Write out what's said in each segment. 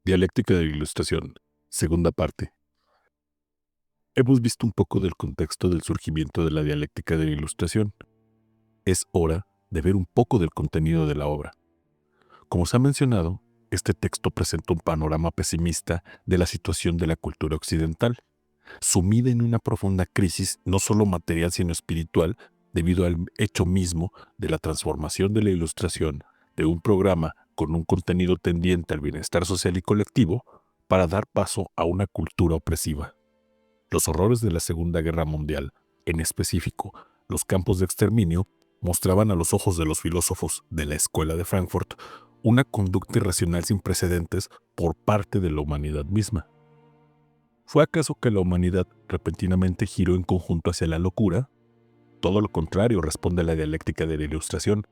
Dialéctica de la Ilustración, segunda parte. Hemos visto un poco del contexto del surgimiento de la dialéctica de la Ilustración. Es hora de ver un poco del contenido de la obra. Como se ha mencionado, este texto presenta un panorama pesimista de la situación de la cultura occidental, sumida en una profunda crisis no solo material sino espiritual debido al hecho mismo de la transformación de la Ilustración de un programa con un contenido tendiente al bienestar social y colectivo para dar paso a una cultura opresiva. Los horrores de la Segunda Guerra Mundial, en específico los campos de exterminio, mostraban a los ojos de los filósofos de la Escuela de Frankfurt una conducta irracional sin precedentes por parte de la humanidad misma. ¿Fue acaso que la humanidad repentinamente giró en conjunto hacia la locura? Todo lo contrario, responde la dialéctica de la Ilustración.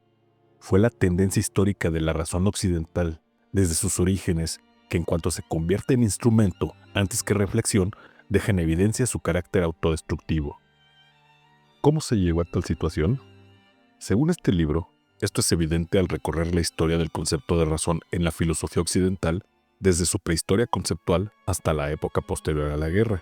Fue la tendencia histórica de la razón occidental, desde sus orígenes, que en cuanto se convierte en instrumento antes que reflexión, deja en evidencia su carácter autodestructivo. ¿Cómo se llegó a tal situación? Según este libro, esto es evidente al recorrer la historia del concepto de razón en la filosofía occidental, desde su prehistoria conceptual hasta la época posterior a la guerra.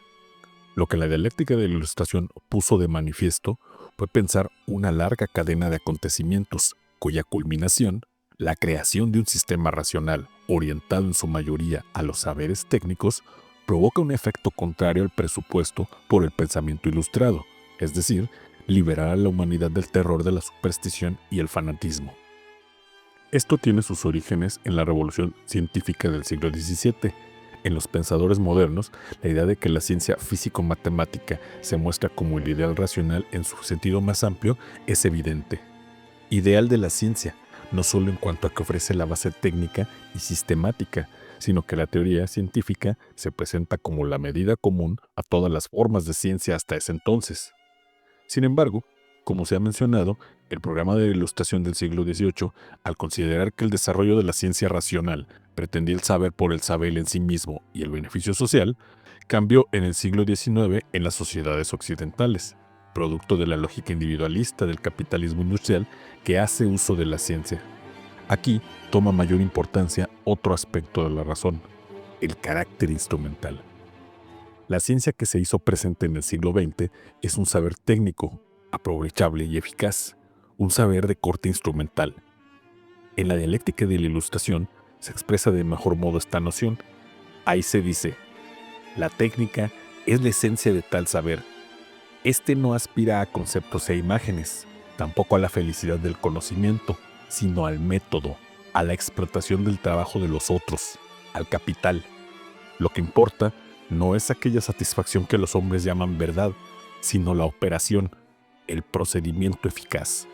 Lo que la dialéctica de la Ilustración puso de manifiesto fue pensar una larga cadena de acontecimientos, cuya culminación, la creación de un sistema racional orientado en su mayoría a los saberes técnicos, provoca un efecto contrario al presupuesto por el pensamiento ilustrado, es decir, liberar a la humanidad del terror de la superstición y el fanatismo. Esto tiene sus orígenes en la revolución científica del siglo XVII. En los pensadores modernos, la idea de que la ciencia físico-matemática se muestra como el ideal racional en su sentido más amplio es evidente. Ideal de la ciencia, no solo en cuanto a que ofrece la base técnica y sistemática, sino que la teoría científica se presenta como la medida común a todas las formas de ciencia hasta ese entonces. Sin embargo, como se ha mencionado, el programa de ilustración del siglo XVIII, al considerar que el desarrollo de la ciencia racional pretendía el saber por el saber en sí mismo y el beneficio social, cambió en el siglo XIX en las sociedades occidentales, producto de la lógica individualista del capitalismo industrial que hace uso de la ciencia. Aquí toma mayor importancia otro aspecto de la razón, el carácter instrumental. La ciencia que se hizo presente en el siglo XX es un saber técnico, aprovechable y eficaz, un saber de corte instrumental. En la dialéctica de la Ilustración se expresa de mejor modo esta noción. Ahí se dice, la técnica es la esencia de tal saber. Este no aspira a conceptos e imágenes, tampoco a la felicidad del conocimiento, sino al método, a la explotación del trabajo de los otros, al capital. Lo que importa no es aquella satisfacción que los hombres llaman verdad, sino la operación, el procedimiento eficaz.